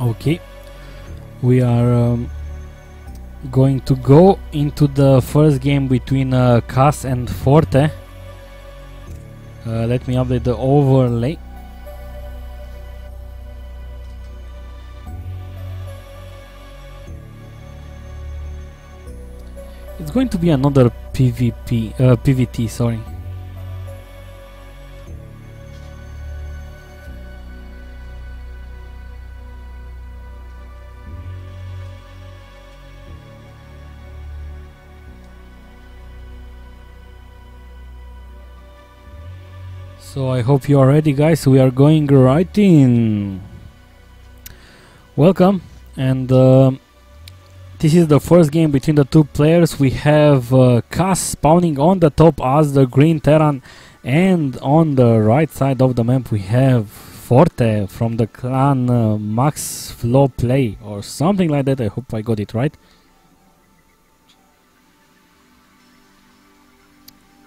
Okay, we are going to go into the first game between Kas and Forte. Let me update the overlay. It's going to be another PVT, sorry. So I hope you are ready, guys. We are going right in. Welcome, and this is the first game between the two players. We have Kas spawning on the top as the green Terran, and on the right side of the map we have Forte from the clan Max Flow Play or something like that. I hope I got it right.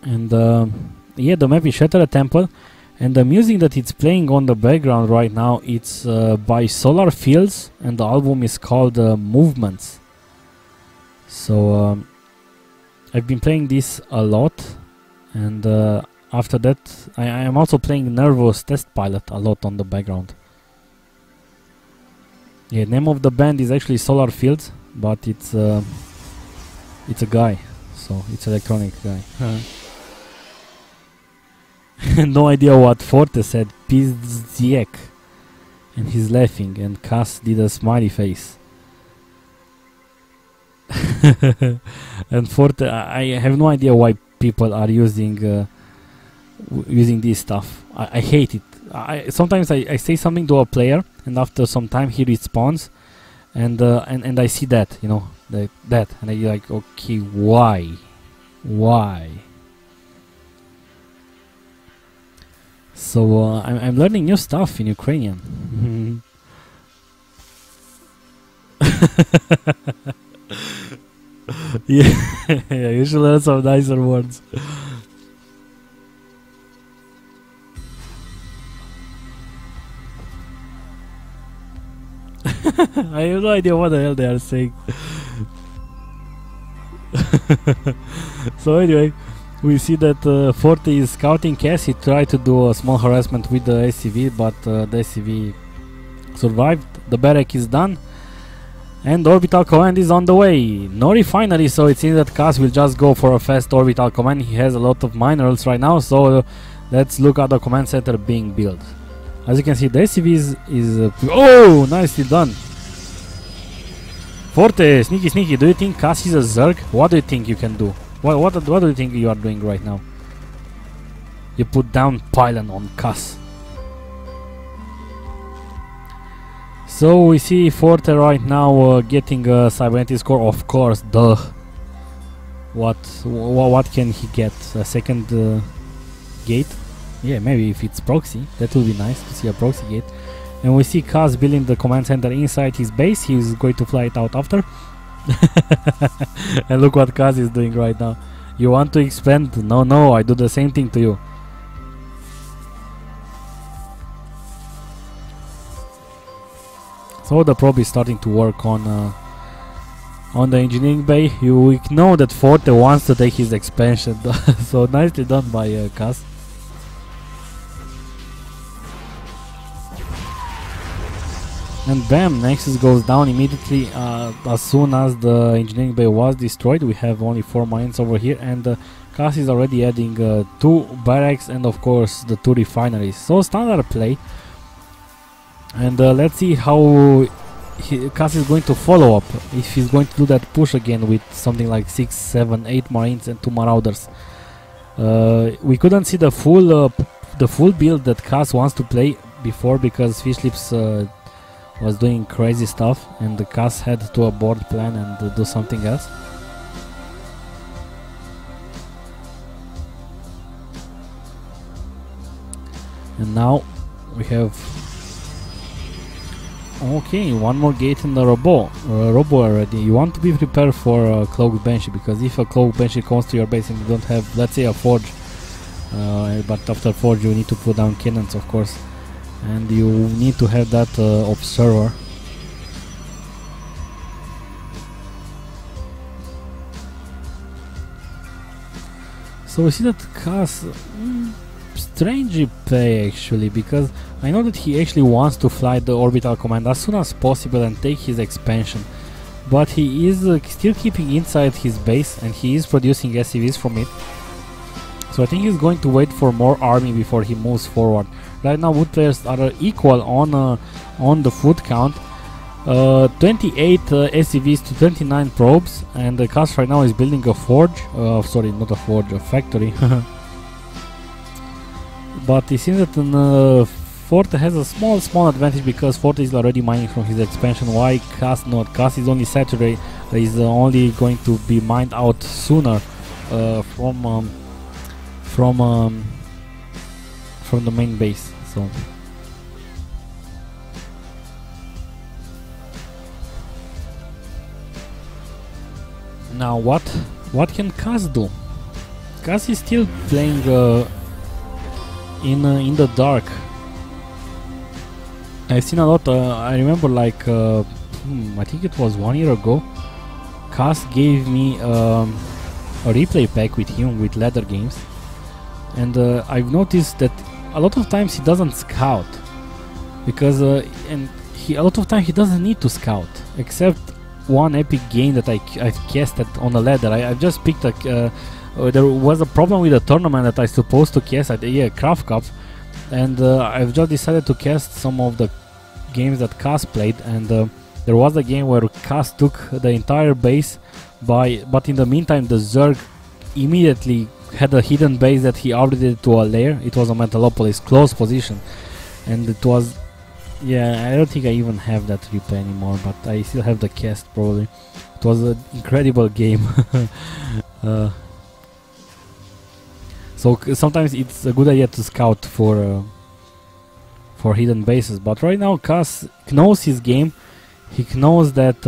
And yeah, the map is Shatter Temple, and the music that it's playing on the background right now, it's by Solar Fields, and the album is called Movements. So I've been playing this a lot, and after that I am also playing Nervous Test Pilot a lot on the background. Yeah, name of the band is actually Solar Fields, but it's a guy, so it's electronic guy. No idea what Forte said, Pizziek, and he's laughing, and Kas did a smiley face. And Forte, I have no idea why people are using using this stuff. I hate it. Sometimes I say something to a player, and after some time he responds, and I see that, you know, that, and I like, okay, why? So I'm learning new stuff in Ukrainian. Yeah, you should learn some nicer words. I have no idea what the hell they are saying. So anyway, we see that Forte is scouting Kas. He tried to do a small harassment with the SCV, but the SCV survived. The barrack is done, and orbital command is on the way. No refinery, so it seems that Kas will just go for a fast orbital command. He has a lot of minerals right now, so let's look at the command center being built. As you can see, the SCV is oh, nicely done. Forte, sneaky. Do you think Kas is a Zerg? What do you think you can do? What do you think you are doing right now? You put down pylon on Kas. So we see Forte right now getting a cybernetic score, of course. Duh. What can he get? A second gate? Yeah, maybe if it's proxy, that would be nice to see a proxy gate. And we see Kas building the command center inside his base. He's going to fly it out after. And look what Kas is doing right now. You want to expand? No, I do the same thing to you. So the probe is starting to work on the engineering bay. You know that Forte wants to take his expansion. So nicely done by Kas. And bam, Nexus goes down immediately as soon as the engineering bay was destroyed. We have only 4 mines over here, and Kas is already adding 2 barracks and of course the 2 refineries. So standard play, and let's see how Kas is going to follow up, if he's going to do that push again with something like 6, 7, 8 marines and 2 marauders. We couldn't see the full build that Kas wants to play before, because Fishlips was doing crazy stuff, and the Kas had to abort plan and do something else. And now we have okay, one more gate in the robo already. You want to be prepared for a cloaked banshee, because if a cloaked banshee comes to your base and you don't have, let's say, a forge, but after forge you need to put down cannons, of course, and you need to have that observer So we see that Kas strangely play actually, because I know that he actually wants to fly the orbital command as soon as possible and take his expansion, but he is still keeping inside his base and he is producing SCVs from it. So I think he's going to wait for more army before he moves forward. Right now wood players are equal on the food count. 28 SCVs to 29 probes, and Kas right now is building a forge, sorry, not a forge, a factory. But it seems that Forte has a small advantage because Forte is already mining from his expansion. Why Kas not? Kas is only saturated, is only going to be mined out sooner from the main base. So now what can Kas do? Kas is still playing in the dark. I've seen a lot. I remember, like I think it was 1 year ago, Kas gave me a replay pack with him with ladder games, and I've noticed that a lot of times he doesn't scout, because and a lot of times he doesn't need to scout, except one epic game that I've casted on a ladder. I've just picked a there was a problem with a tournament that I supposed to cast at the Craft Cup, and I've just decided to cast some of the games that Kas played, and there was a game where Kas took the entire base but in the meantime the Zerg immediately had a hidden base that he upgraded to a lair. It was a Metalopolis close position, and it was, yeah, I don't think I even have that replay anymore, but I still have the cast probably. It was an incredible game. So sometimes it's a good idea to scout for hidden bases, but right now Kas knows his game. He knows that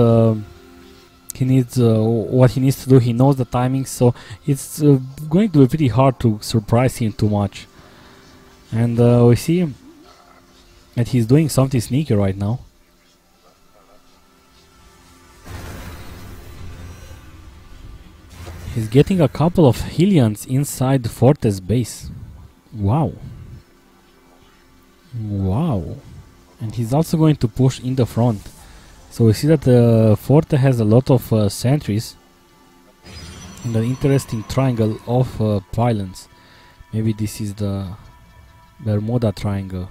he needs what he needs to do. He knows the timing, so it's going to be pretty hard to surprise him too much. And we see that he's doing something sneaky right now. He's getting a couple of Hylians inside Forte's base. Wow. Wow. And he's also going to push in the front. So we see that Forte has a lot of sentries in an interesting triangle of pylons. Maybe this is the Bermuda Triangle.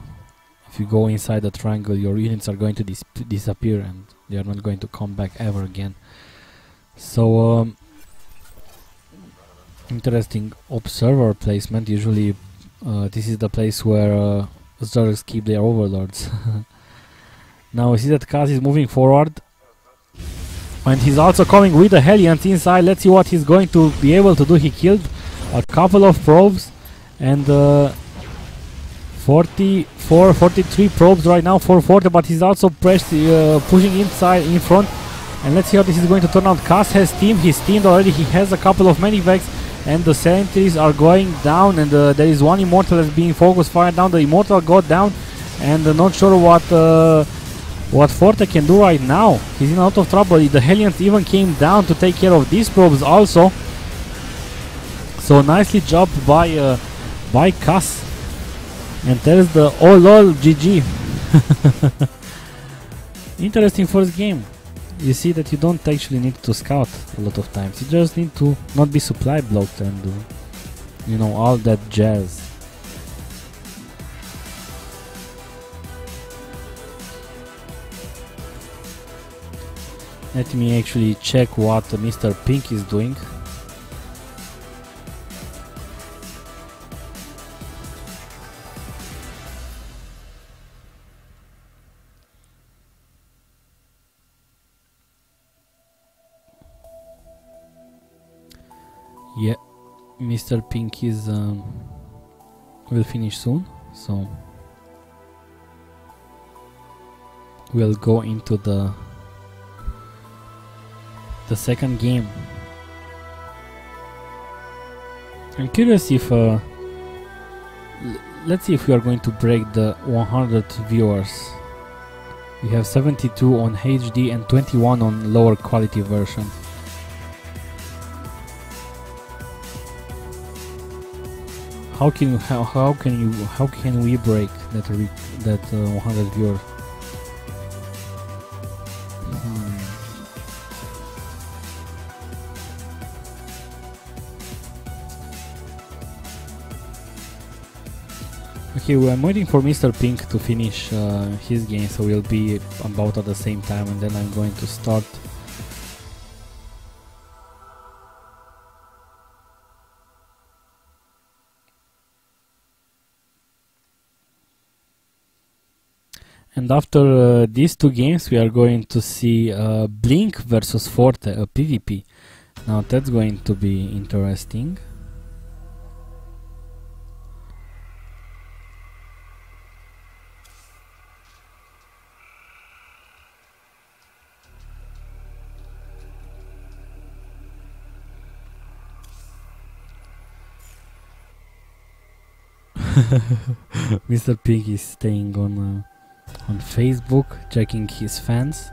If you go inside the triangle, your units are going to disappear and they are not going to come back ever again. So interesting observer placement. Usually this is the place where Zergs keep their overlords. Now we see that Kas is moving forward, and he's also coming with the Hellions inside. Let's see what he's going to be able to do. He killed a couple of probes, and 43 probes right now for Forte, but he's also pushing inside in front. And let's see how this is going to turn out. Kas has teamed, he's teamed already, he has a couple of medivacs, and the sentries are going down, and there is one Immortal that's being focused fire down. The Immortal got down, and not sure what Forte can do right now. He's in a lot of trouble. The Hellions even came down to take care of these probes also. So nicely job by Kas. And there's the oh lol GG. Interesting first game. You see that you don't actually need to scout a lot of times. You just need to not be supply blocked and you know, all that jazz. Let me actually check what Mr. Pink is doing. Yeah, Mr. Pink is will finish soon, so we'll go into the second game. I'm curious if let's see if we are going to break the 100 viewers. We have 72 on HD and 21 on lower quality version. how can we break that 100 viewers? Okay, well, I'm waiting for Mr. Pink to finish his game, so we'll be about at the same time, and then I'm going to start. And after these two games, we are going to see Blink versus Forte, a PvP. Now that's going to be interesting. Mr. Pink is staying on Facebook, checking his fans.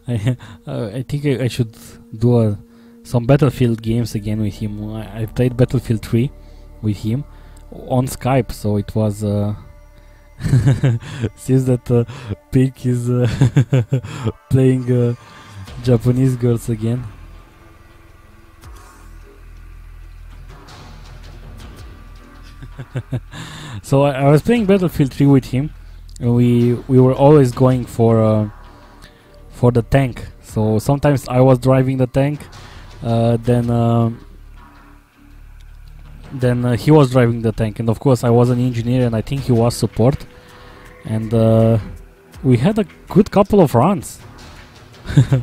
I think I should do some Battlefield games again with him. I played Battlefield 3 with him on Skype, so it was seems that Pink is playing Japanese girls again. So I was playing Battlefield 3 with him. We were always going for the tank. So sometimes I was driving the tank, then he was driving the tank, and of course I was an engineer, and I think he was support. And we had a good couple of runs.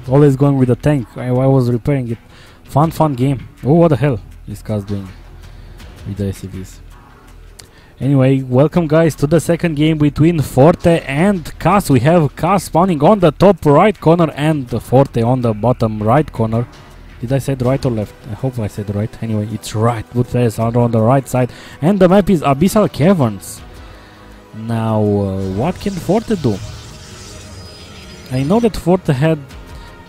Always going with the tank. I was repairing it. Fun game. Oh, what the hell is Kas doing with the SCVs? Anyway, welcome guys to the second game between Forte and Kas. We have Kas spawning on the top right corner and Forte on the bottom right corner. Did I say it right or left? I hope I said right. Anyway, it's right. Good players are on the right side. And the map is Abyssal Caverns. Now, what can Forte do? I know that Forte had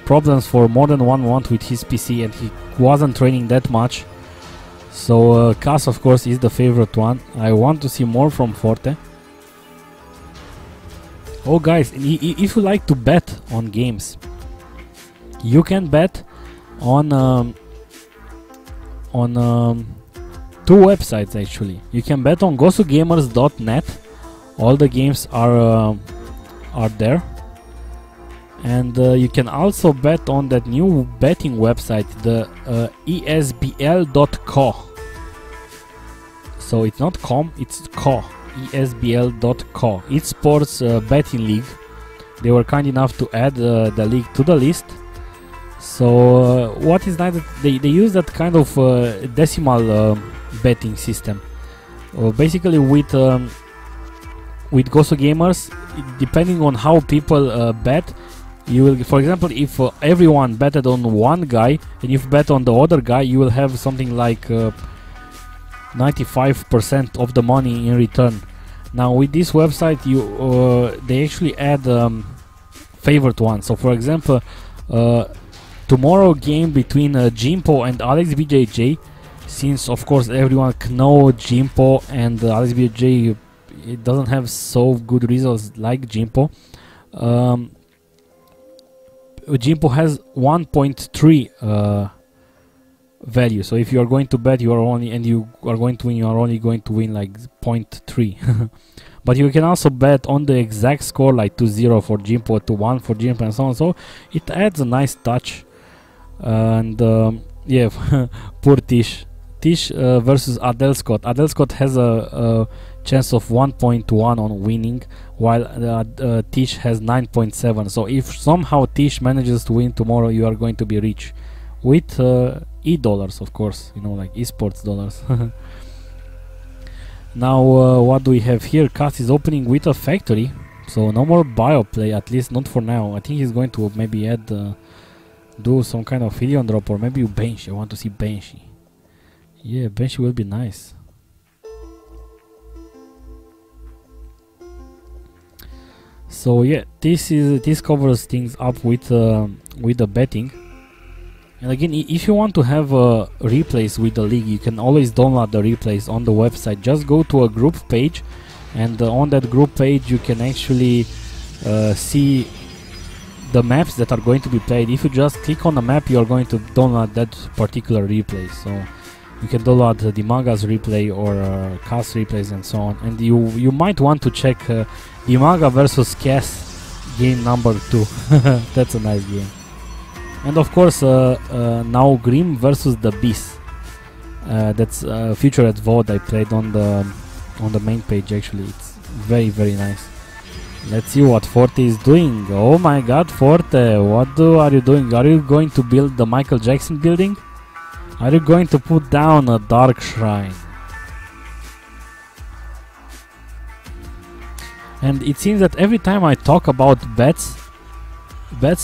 problems for more than 1 month with his PC and he wasn't training that much. So Kas of course is the favorite one. I want to see more from Forte. Oh guys, if you like to bet on games, you can bet on two websites actually. You can bet on gosugamers.net. All the games are there. And you can also bet on that new betting website, the esbl.co. So it's not com, it's co. esbl.co. Esports betting league. They were kind enough to add the league to the list. So what is nice, they use that kind of decimal betting system. Basically with Gosu Gamers, depending on how people bet, you will, for example, if everyone betted on one guy and you bet on the other guy, you will have something like 95% of the money in return. Now with this website, they actually add favorite ones. So for example, tomorrow game between Jimpo and AlexBJJ, since of course everyone know Jimpo and AlexBJJ, it doesn't have so good results like Jimpo. Jimpo has 1.3 value, so if you are going to bet, you are only, and you are going to win, you are only going to win like 0.3. But you can also bet on the exact score, like 2-0 for Jimpo, 2-1 for Jimpo, and so on. So it adds a nice touch. And yeah, poor Tish. Tish versus Adele Scott. Adele Scott has a chance of 1.1 on winning, while Tish has 9.7. So if somehow Tish manages to win tomorrow, you are going to be rich with e-dollars, of course, you know, like esports dollars. Now what do we have here? Kas is opening with a factory, so no more bio play, at least not for now. I think he's going to maybe add do some kind of Helion drop, or maybe Banshee. I want to see Banshee. Yeah, Banshee will be nice. So yeah, this covers things up with the betting, And again, if you want to have replays with the league, you can always download the replays on the website. Just go to a group page, and on that group page you can actually see the maps that are going to be played. If you just click on the map, you are going to download that particular replay. So you can download the Maga's replay or Kas replays and so on. And you might want to check the Maga versus Kas game number 2. That's a nice game. And of course, now Grim versus the Beast. That's featured at VOD. I played on the main page. Actually, it's very, very nice. Let's see what Forte is doing. Oh my God, Forte! What are you doing? Are you going to build the Michael Jackson building? Are you going to put down a dark shrine? And it seems that every time I talk about bats,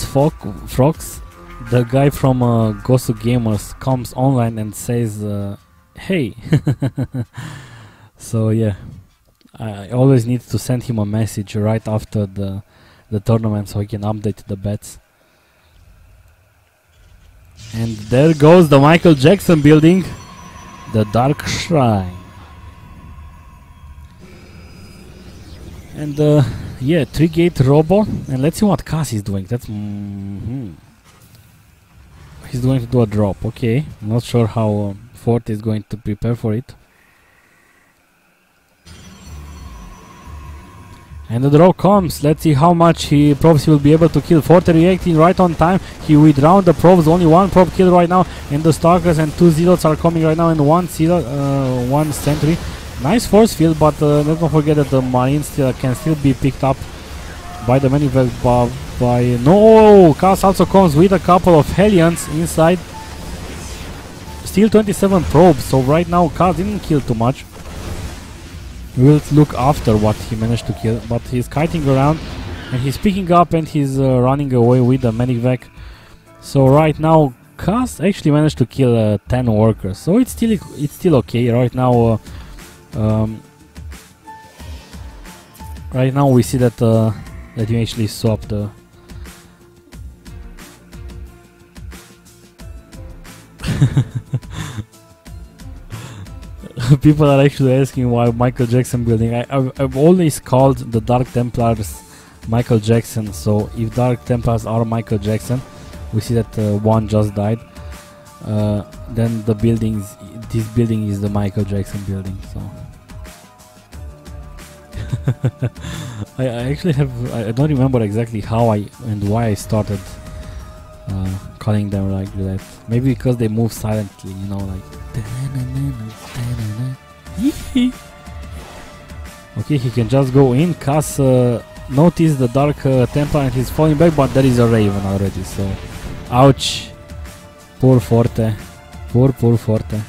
frogs, the guy from Gosu Gamers comes online and says, hey. So yeah, I always need to send him a message right after the tournament so he can update the bets. And there goes the Michael Jackson building, the Dark Shrine. And yeah, 3-gate Robo. And let's see what Kas is doing. That's he's going to do a drop. Okay, not sure how Forte is going to prepare for it. And the draw comes. Let's see how much probes he will be able to kill. Forte reacting right on time. He withdrawn the probes. Only one probe kill right now. And the Stalkers and 2 Zealots are coming right now. And one sentry. Nice force field, but let's not forget that the Marines can still be picked up by the Manivac. No! Kas also comes with a couple of Hellions inside. Still 27 probes. So right now Kas didn't kill too much. We'll look after what he managed to kill, but he's kiting around and he's picking up and he's running away with the Manivac. So right now Kas actually managed to kill 10 workers, so it's still okay. Right now right now we see that that you actually swap the people are actually asking why Michael Jackson building. I've always called the Dark Templars Michael Jackson, so if Dark Templars are Michael Jackson, we see that one just died, then this building is the Michael Jackson building. So I actually I don't remember exactly how and why I started calling them like that. Maybe because they move silently, you know, like. Okay, he can just go in. Kas notice the Dark Templar and he's falling back, but there is a Raven already, so ouch. Poor Forte. Poor Forte.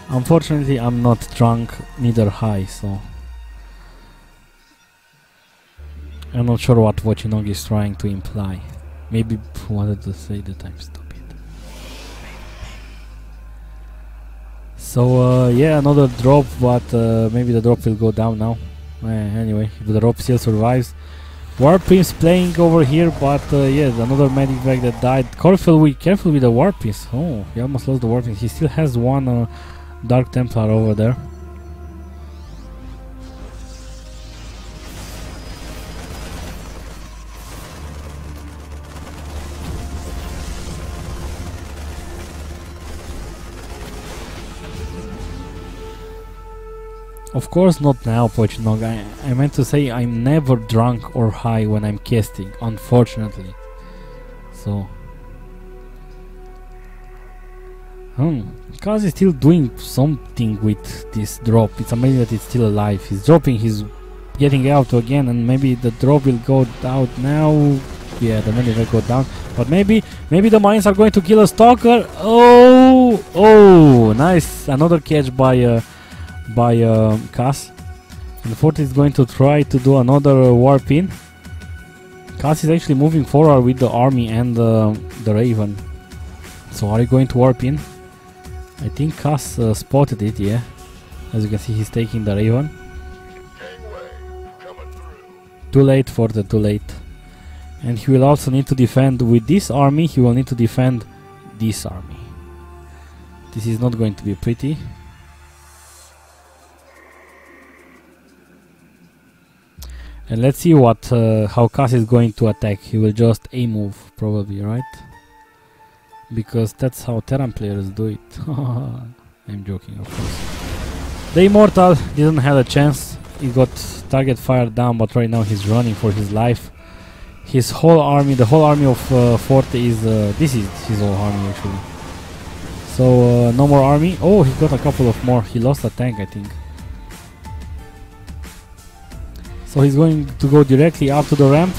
Unfortunately, I'm not drunk, neither high, so I'm not sure what Vochinog is trying to imply. Maybe wanted to say that I'm stupid. So yeah, another drop, but maybe the drop will go down now. Anyway, if the drop still survives. Warpins playing over here, but yeah, another Medivac that died. Careful with the Warpins. Oh, he almost lost the Warpins. He still has one Dark Templar over there. Of course not now, Pochinog. I meant to say I'm never drunk or high when I'm casting, unfortunately. So Kas is still doing something with this drop. It's amazing that it's still alive. He's dropping, he's getting out again, and maybe the drop will go out now. Yeah, the many will go down. But maybe the Marines are going to kill a Stalker. Oh, nice. Another catch by Kas. And Forte is going to try to do another warp in. Kas is actually moving forward with the army and the Raven. So are you going to warp in? I think Kas spotted it, yeah. As you can see, he's taking the Raven. Too late, Forte, too late. And he will also need to defend with this army, he will need to defend this army. This is not going to be pretty. And let's see what how Kas is going to attack. He will just A-move, probably, right? Because that's how Terran players do it. I'm joking, of course. The Immortal didn't have a chance. He got target fired down, but right now he's running for his life. His whole army, the whole army of Forte is... this is his whole army, actually. So, no more army. Oh, he got a couple of more. He lost a tank, I think. So he's going to go directly up to the ramp.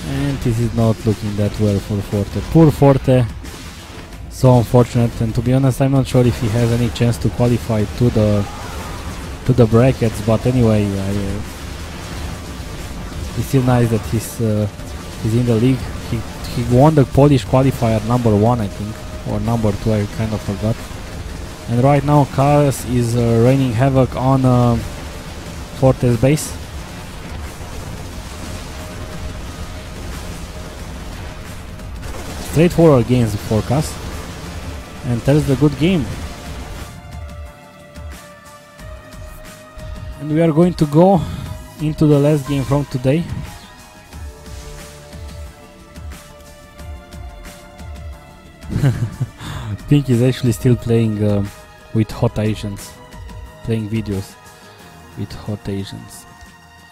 And this is not looking that well for Forte. Poor Forte. So unfortunate. And to be honest, I'm not sure if he has any chance to qualify to the brackets. But anyway, it's still nice that he's in the league. He won the Polish qualifier number 1, I think, or number 2. I kind of forgot. And right now, Kas is raining havoc on Forte's base. Straightforward games for Kas, and that's the good game. And we are going to go into the last game from today. Pink is actually still playing with hot Asians, playing videos with hot Asians.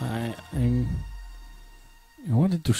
I wanted to